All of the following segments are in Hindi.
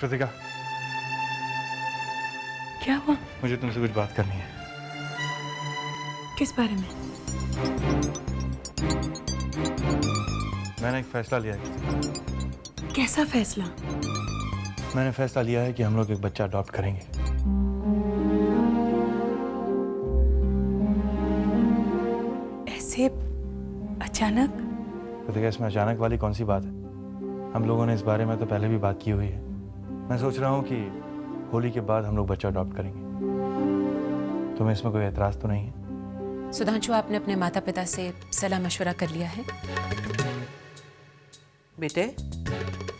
कृतिका, क्या हुआ? मुझे तुमसे कुछ बात करनी है। किस बारे में? मैंने एक फैसला लिया है। कैसा फैसला? मैंने फैसला लिया है कि हम लोग एक बच्चा अडॉप्ट करेंगे। ऐसे अचानक? कृतिका, इसमें अचानक वाली कौन सी बात है? हम लोगों ने इस बारे में तो पहले भी बात की हुई है। मैं सोच रहा हूँ कि होली के बाद हम लोग बच्चा अडॉप्ट करेंगे। तुम्हें इसमें कोई एतराज तो नहीं है? सुधांशु, आपने अपने माता पिता से सलाह मशवरा कर लिया है? बेटे,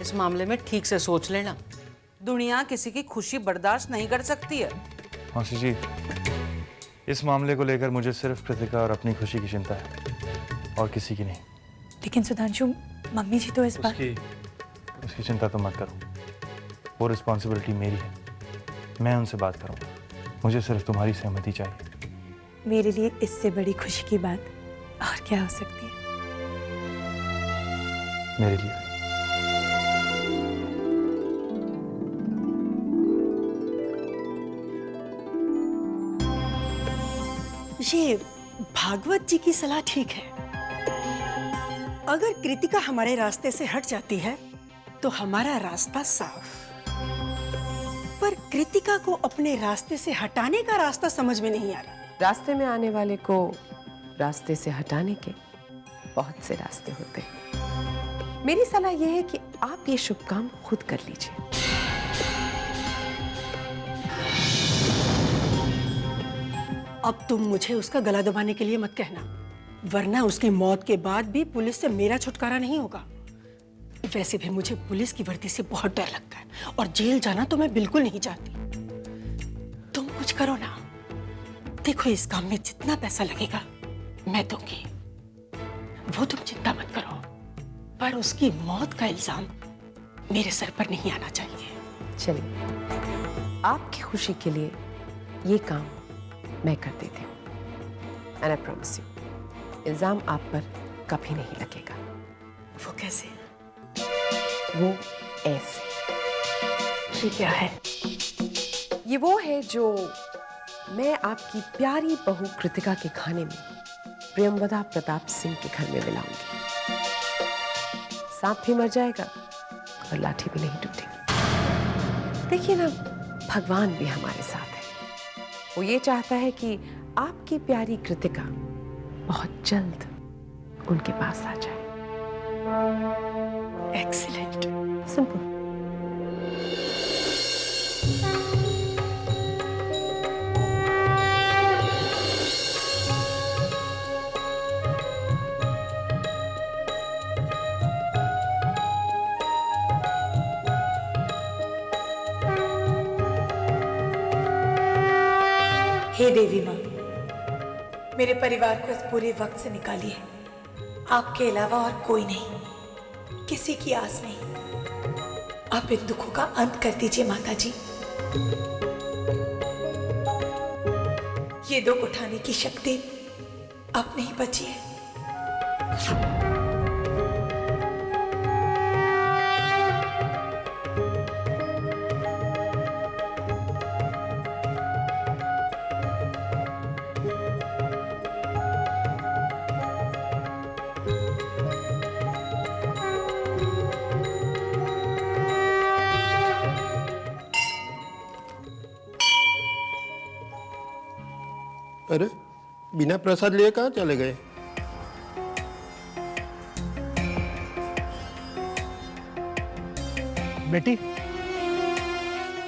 इस मामले में ठीक से सोच लेना। दुनिया किसी की खुशी बर्दाश्त नहीं कर सकती है। मौसी जी, इस मामले को लेकर मुझे सिर्फ कृतिका और अपनी खुशी की चिंता है, और किसी की नहीं। लेकिन सुधांशु, मम्मी जी तो इस बात... उसकी चिंता तो मत करो। वो रिस्पॉन्सिबिलिटी मेरी है। मैं उनसे बात करूंगा। मुझे सिर्फ तुम्हारी सहमति चाहिए। मेरे लिए इससे बड़ी खुशी की बात और क्या हो सकती है? मेरे लिए ये भागवत जी की सलाह ठीक है। अगर कृतिका हमारे रास्ते से हट जाती है तो हमारा रास्ता साफ। पर कृतिका को अपने रास्ते से हटाने का रास्ता समझ में नहीं आ रहा। रास्ते में आने वाले को रास्ते से हटाने के बहुत से रास्ते होते हैं। मेरी सलाह यह है कि आप ये शुभ काम खुद कर लीजिए। अब तुम मुझे उसका गला दबाने के लिए मत कहना, वरना उसकी मौत के बाद भी पुलिस से मेरा छुटकारा नहीं होगा। वैसे भी मुझे पुलिस की वर्दी से बहुत डर लगता है और जेल जाना तो मैं बिल्कुल नहीं चाहती। तुम कुछ करो ना। देखो, इस काम में जितना पैसा लगेगा मैं दूंगी, वो तुम चिंता मत करो। पर उसकी मौत का इल्जाम मेरे सर पर नहीं आना चाहिए। चलिए, आपकी खुशी के लिए ये काम मैं कर देती हूँ। एंड आई प्रॉमिस यू, इल्जाम आप पर कभी नहीं लगेगा। वो कैसे? वो ऐसे। ये क्या है? ये वो है जो मैं आपकी प्यारी बहू कृतिका के खाने में प्रेमवदा प्रताप सिंह के घर में मिलाऊंगी। सांप भी मर जाएगा और लाठी भी नहीं टूटेगी। देखिए ना, भगवान भी हमारे साथ है। वो ये चाहता है कि आपकी प्यारी कृतिका बहुत जल्द उनके पास आ जाए। एक्सीलेंट। सिंपल। हे देवी माँ, मेरे परिवार को इस पूरे वक्त से निकालिए। आपके अलावा और कोई नहीं, किसी की आस नहीं। आप इन दुखों का अंत कर दीजिए माता जी। ये दुख उठाने की शक्ति अब नहीं बची है। अरे, बिना प्रसाद लिए कहाँ चले गए? बेटी,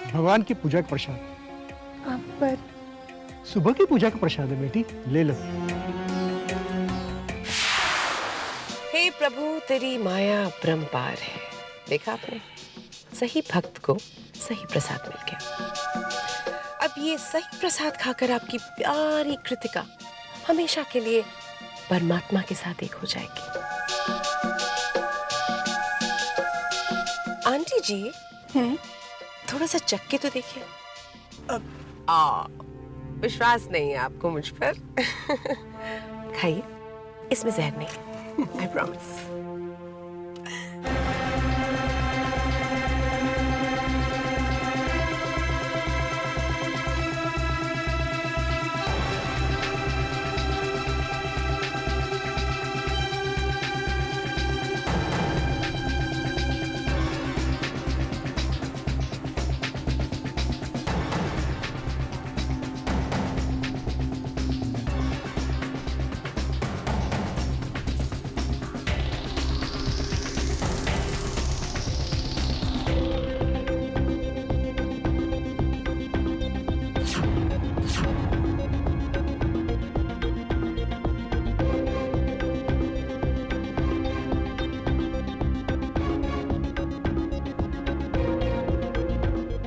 भगवान की पूजा का प्रसाद। आप पर सुबह की पूजा का प्रसाद है बेटी, ले लो। हे प्रभु, तेरी माया अपरंपार है। देखा आपने, सही भक्त को सही प्रसाद मिल गया। अब ये सही प्रसाद खाकर आपकी प्यारी कृतिका हमेशा के लिए परमात्मा के साथ एक हो जाएगी। आंटी जी, थोड़ा सा चक्के तो देखिए। विश्वास नहीं है आपको मुझ पर? खाइए, इसमें जहर नहीं। I promise.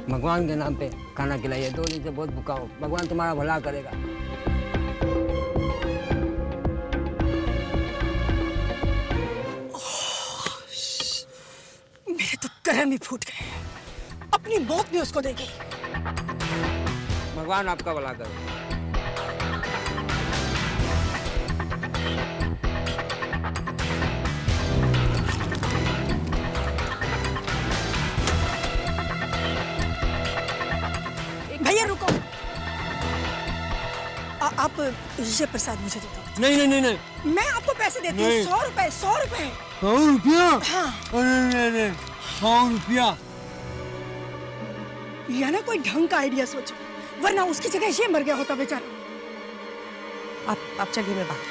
भगवान के नाम पे खाना खिलाइए, 2 दिन से बहुत भूखा हूँ, भगवान तुम्हारा भला करेगा। मेरे तो कर्म ही फूट गए, अपनी मौत भी उसको देगी। भगवान आपका भला करे। भैया रुको, आप ये प्रसाद मुझे दे दो। नहीं नहीं नहीं नहीं, मैं आपको पैसे देती हूँ, 100 रुपए, 100 रुपए। 100 रुपया? हाँ। अरे नहीं, 100 रुपया। या ना कोई ढंग का आइडिया सोचो, वरना उसकी जगह ये मर गया होता बेचारा। आप चलिए, मैं बात।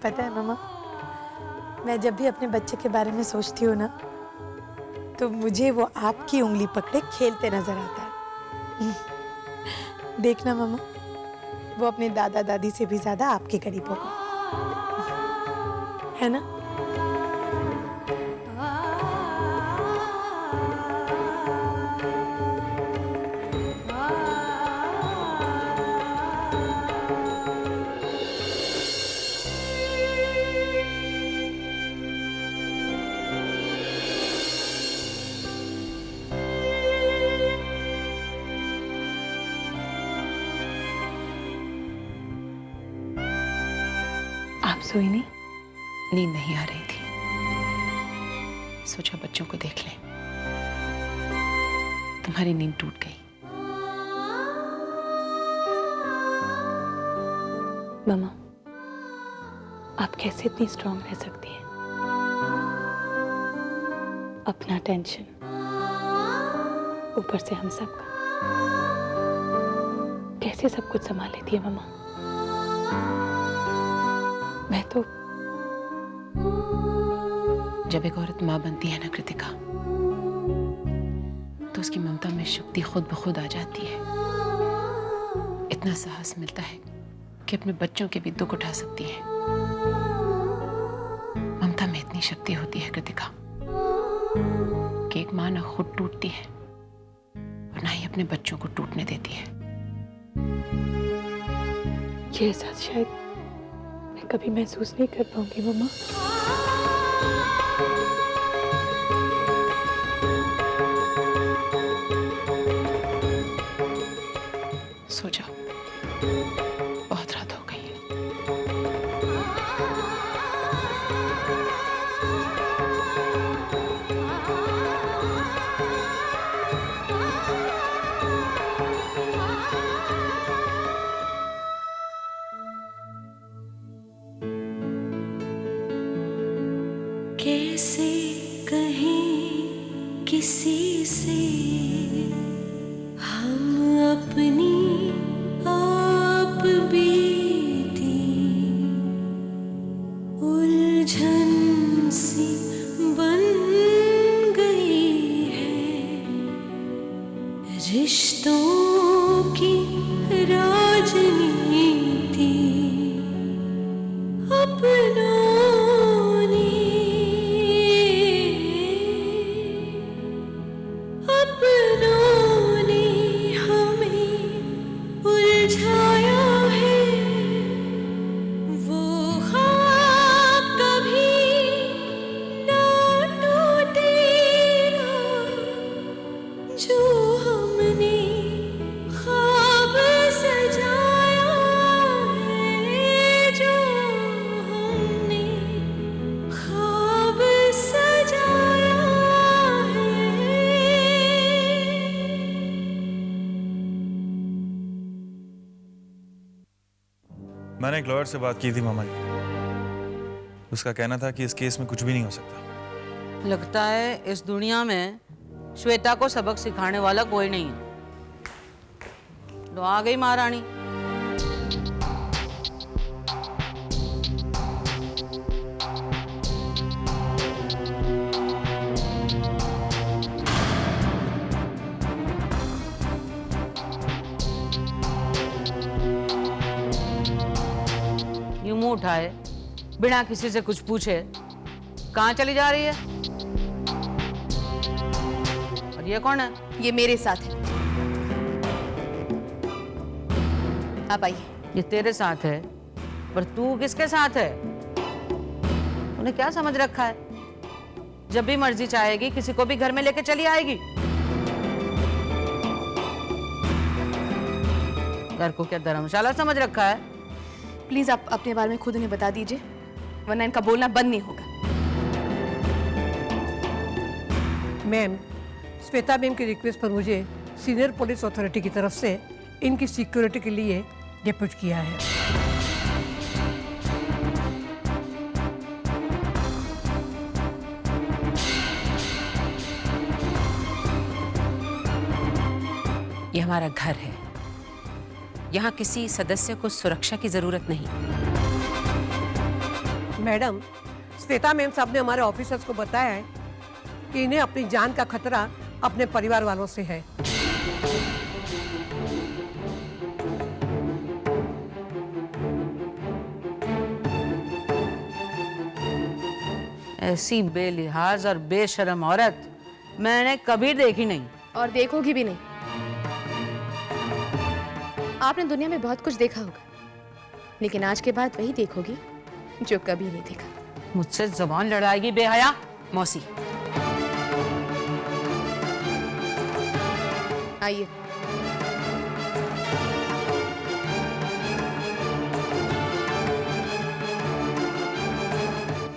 पता है मामा, मैं जब भी अपने बच्चे के बारे में सोचती हूँ ना, तो मुझे वो आपकी उंगली पकड़े खेलते नजर आता है। देखना मामा, वो अपने दादा दादी से भी ज्यादा आपके करीब होगा, है ना? आप सोई नहीं? नींद नहीं आ रही थी, सोचा बच्चों को देख लें। तुम्हारी नींद टूट गई। मामा, आप कैसे इतनी स्ट्रांग रह सकती हैं? अपना टेंशन, ऊपर से हम सबका, कैसे सब कुछ संभाल लेती है मामा? मैं तो जब एक औरत माँ बनती है ना कृतिका, तो उसकी ममता में शक्ति खुद ब खुद आ जाती है। इतना साहस मिलता है कि अपने बच्चों के भी दुख उठा सकती है। ममता में इतनी शक्ति होती है कृतिका कि एक माँ ना खुद टूटती है और ना ही अपने बच्चों को टूटने देती है। ये एहसास शायद मैं कभी महसूस नहीं कर पाऊंगी मम्मा। सो जाओ, बहुत रात हो गई है। कैसे कहें किसी से हम अपनी आप बीती उलझन सी बन गई है रिश्तों की राजनीति अपनों जो हमने मैंने एक लॉयर से बात की थी मामा जी। उसका कहना था कि इस केस में कुछ भी नहीं हो सकता। लगता है इस दुनिया में श्वेता को सबक सिखाने वाला कोई नहीं है। तो आ गई महारानी। यूं मुंह उठाए बिना किसी से कुछ पूछे कहाँ चली जा रही है? और ये कौन है? ये मेरे साथ है, आप आइए। ये तेरे साथ है, पर तू किसके साथ है? तूने क्या समझ रखा है? जब भी मर्जी चाहेगी किसी को भी घर में लेके चली आएगी। घर को क्या धर्मशाला समझ रखा है? प्लीज आप अपने बारे में खुद उन्हें बता दीजिए, वरना इनका बोलना बंद नहीं होगा। मैम, श्वेता मैम की रिक्वेस्ट पर मुझे सीनियर पुलिस अथॉरिटी की तरफ से इनकी सिक्योरिटी के लिए डिप्यूट किया है। ये हमारा घर है, यहाँ किसी सदस्य को सुरक्षा की जरूरत नहीं। मैडम, श्वेता मैम साहब ने हमारे ऑफिसर्स को बताया है कि इन्हें अपनी जान का खतरा अपने परिवार वालों से है। ऐसी बेलिहाज और बेशर्म औरत मैंने कभी देखी नहीं। और देखोगी भी नहीं। आपने दुनिया में बहुत कुछ देखा होगा, लेकिन आज के बाद वही देखोगी जो कभी नहीं देखा। मुझसे जबान लड़ाएगी बेहया? मौसी आइए।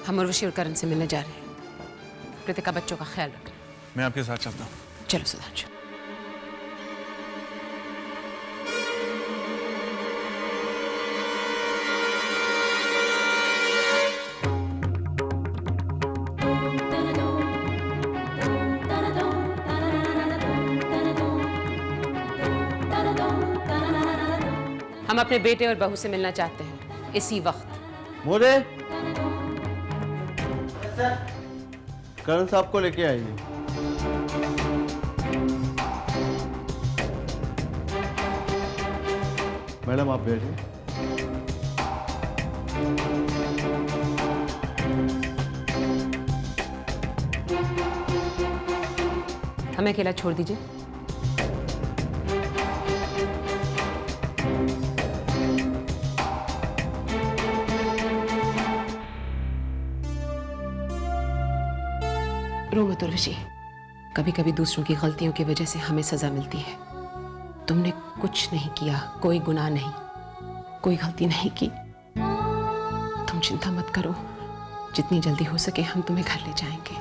हम उर्वशी और करण से मिलने जा रहे हैं। कृतिका बच्चों का ख्याल रखना। मैं आपके साथ चलता हूँ। चलो सुधांशु। हम अपने बेटे और बहू से मिलना चाहते हैं इसी वक्त। मोरे, करण साहब को लेके आइए। मैडम आप बैठिए। हमें अकेला छोड़ दीजिए। रो मत उर्वशी, कभी कभी दूसरों की गलतियों की वजह से हमें सजा मिलती है। तुमने कुछ नहीं किया, कोई गुनाह नहीं, कोई गलती नहीं की। तुम चिंता मत करो, जितनी जल्दी हो सके हम तुम्हें घर ले जाएंगे।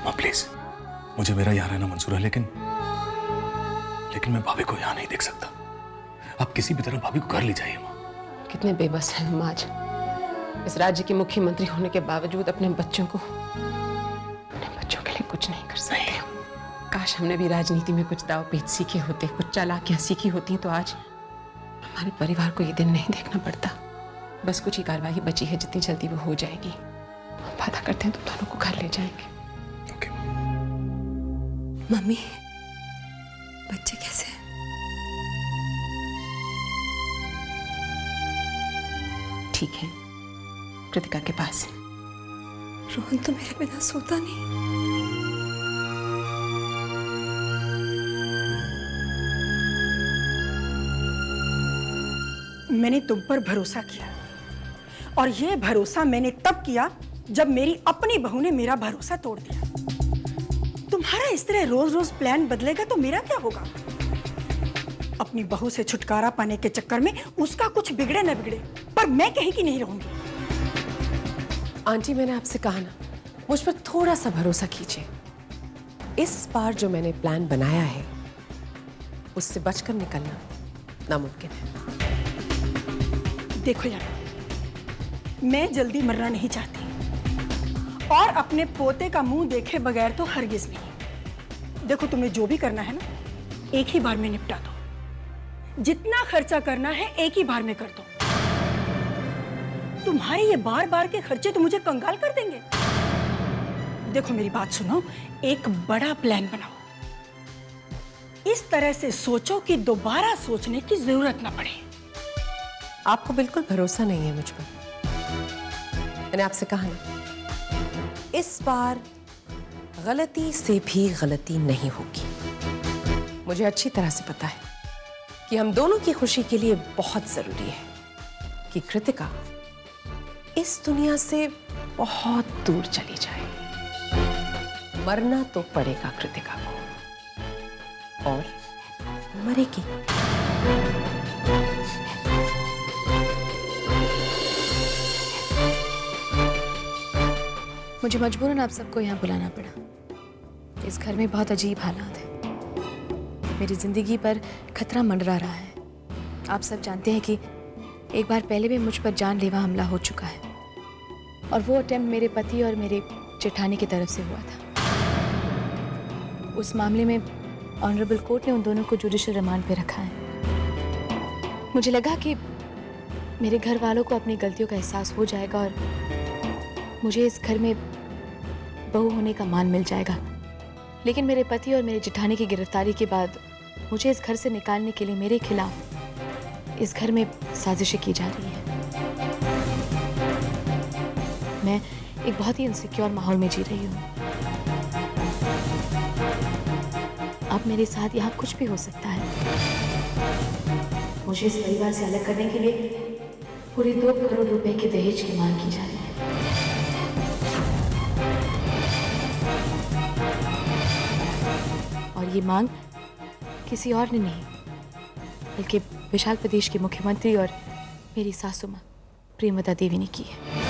माँ प्लीज, मुझे मेरा यहाँ रहना मंजूर है, लेकिन मैं भाभी को यहाँ नहीं देख सकता। आप किसी भी तरह भाभी को घर ले जाइए माँ। कितने बेबस हैं हम आज, इस राज्य के मुख्यमंत्री होने के बावजूद अपने बच्चों के लिए कुछ नहीं कर सकते। काश हमने भी राजनीति में कुछ दाव पेच सीखे होते, कुछ चालाकियां सीखी होती, तो आज हमारे परिवार को ये दिन नहीं देखना पड़ता। बस कुछ ही कार्रवाई बची है, जितनी जल्दी वो हो जाएगी हम वादा करते हैं तुम दोनों को घर ले जाएंगे। मम्मी, बच्चे कैसे हैं? ठीक है, कृतिका के पास। रोहन तो मेरे बिना सोता नहीं। मैंने तुम पर भरोसा किया, और यह भरोसा मैंने तब किया जब मेरी अपनी बहू ने मेरा भरोसा तोड़ दिया। तुम्हारा इस तरह रोज रोज प्लान बदलेगा तो मेरा क्या होगा? अपनी बहू से छुटकारा पाने के चक्कर में उसका कुछ बिगड़े न बिगड़े, पर मैं कहीं की नहीं रहूंगी। आंटी, मैंने आपसे कहा ना, मुझ पर थोड़ा सा भरोसा कीजिए। इस बार जो मैंने प्लान बनाया है उससे बचकर निकलना नामुमकिन है। देखो यार, मैं जल्दी मरना नहीं चाहती और अपने पोते का मुंह देखे बगैर तो हरगिज नहीं। देखो, तुम्हें जो भी करना है ना, एक ही बार में निपटा दो। जितना खर्चा करना है एक ही बार में कर दो। तुम्हारे ये बार बार के खर्चे तो मुझे कंगाल कर देंगे। देखो मेरी बात सुनो, एक बड़ा प्लान बनाओ। इस तरह से सोचो कि दोबारा सोचने की जरूरत ना पड़े। आपको बिल्कुल भरोसा नहीं है मुझ पर। मैंने आपसे कहा ना, इस बार गलती से भी गलती नहीं होगी। मुझे अच्छी तरह से पता है कि हम दोनों की खुशी के लिए बहुत जरूरी है कि कृतिका इस दुनिया से बहुत दूर चली जाए। मरना तो पड़ेगा कृतिका को, और मरेगी। मुझे मजबूरन आप सबको यहाँ बुलाना पड़ा। इस घर में बहुत अजीब हालात है। मेरी जिंदगी पर खतरा मंडरा रहा है। आप सब जानते हैं कि एक बार पहले भी मुझ पर जानलेवा हमला हो चुका है, और वो अटेम्प्ट मेरे पति और मेरे जेठानी की तरफ से हुआ था। उस मामले में ऑनरेबल कोर्ट ने उन दोनों को जुडिशियल रिमांड पे रखा है। मुझे लगा कि मेरे घर वालों को अपनी गलतियों का एहसास हो जाएगा और मुझे इस घर में बहू होने का मान मिल जाएगा। लेकिन मेरे पति और मेरी जेठानी की गिरफ्तारी के बाद मुझे इस घर से निकालने के लिए मेरे खिलाफ इस घर में साजिशें की जा रही है। मैं एक बहुत ही इनसिक्योर माहौल में जी रही हूँ। अब मेरे साथ यहाँ कुछ भी हो सकता है। मुझे इस परिवार से अलग करने के लिए पूरे 2 करोड़ रुपए के दहेज की मांग की जा रही है। और ये मांग किसी और ने नहीं, बल्कि विशाल प्रदेश के मुख्यमंत्री और मेरी सासू माँ प्रेमवदा देवी ने की है।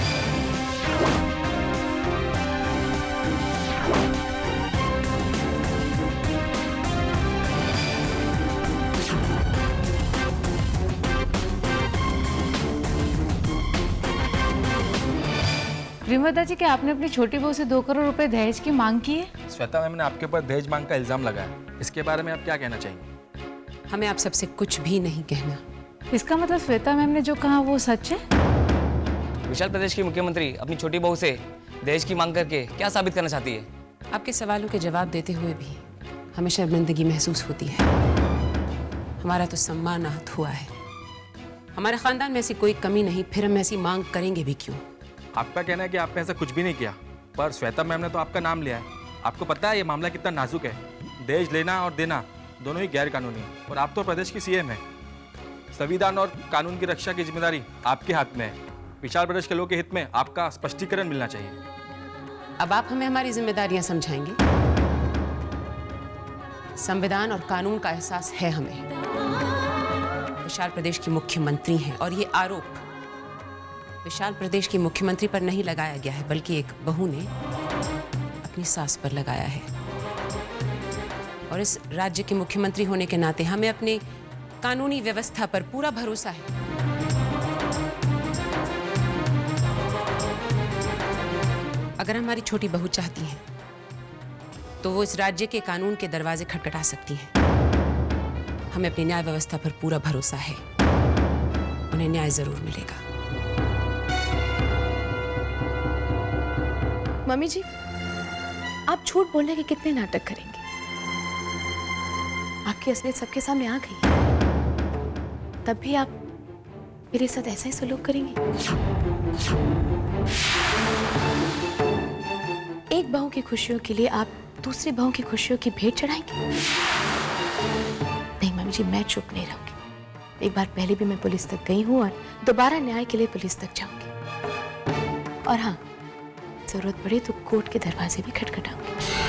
प्रेमवदा जी, क्या आपने अपनी छोटी बहू से 2 करोड़ रुपए दहेज की मांग की है? श्वेता मैम ने आपके ऊपर दहेज मांग का इल्जाम लगाया। इसके बारे में आप क्या कहना चाहेंगे? हमें आप सबसे कुछ भी नहीं कहना। इसका मतलब श्वेता मैम ने जो कहा वो सच है? विशाल प्रदेश की मुख्यमंत्री अपनी छोटी बहू से दहेज की मांग करके क्या साबित करना चाहती है? आपके सवालों के जवाब देते हुए भी हमें शर्मिंदगी महसूस होती है। हमारा तो सम्मान आहत हुआ है। हमारे खानदान में ऐसी कोई कमी नहीं, फिर हम ऐसी मांग करेंगे भी क्यों? आपका कहना है कि आपने ऐसा कुछ भी नहीं किया, पर श्वेता मैम ने तो आपका नाम लिया है। आपको पता है ये मामला कितना नाजुक है। दहेज लेना और देना दोनों ही गैर कानूनी है, और आप तो प्रदेश की सीएम है। संविधान और कानून की रक्षा की जिम्मेदारी आपके हाथ में है। विशाल प्रदेश के लोगों के हित में आपका स्पष्टीकरण मिलना चाहिए। अब आप हमें हमारी जिम्मेदारियां समझाएंगे? संविधान और कानून का एहसास है हमें। विशाल प्रदेश की मुख्यमंत्री हैं, और ये आरोप विशाल प्रदेश की मुख्यमंत्री पर नहीं लगाया गया है, बल्कि एक बहू ने अपनी सास पर लगाया है। और इस राज्य के मुख्यमंत्री होने के नाते हमें अपने कानूनी व्यवस्था पर पूरा भरोसा है। अगर हमारी छोटी बहू चाहती है तो वो इस राज्य के कानून के दरवाजे खटखटा सकती हैं। हमें अपनी न्याय व्यवस्था पर पूरा भरोसा है। उन्हें न्याय जरूर मिलेगा। मम्मी जी, आप झूठ बोलने के कितने नाटक करेंगे? आपकी असलियत सबके सामने आ गई, तब भी आप मेरे साथ ऐसा ही सलूक करेंगी? एक बहू की खुशियों के लिए आप दूसरी बहू की खुशियों की भेंट चढ़ाएंगे? नहीं मम्मी जी, मैं चुप नहीं रहूंगी। एक बार पहले भी मैं पुलिस तक गई हूं और दोबारा न्याय के लिए पुलिस तक जाऊंगी। और हाँ, जरूरत पड़े तो कोर्ट के दरवाजे भी खटखटाऊंगी।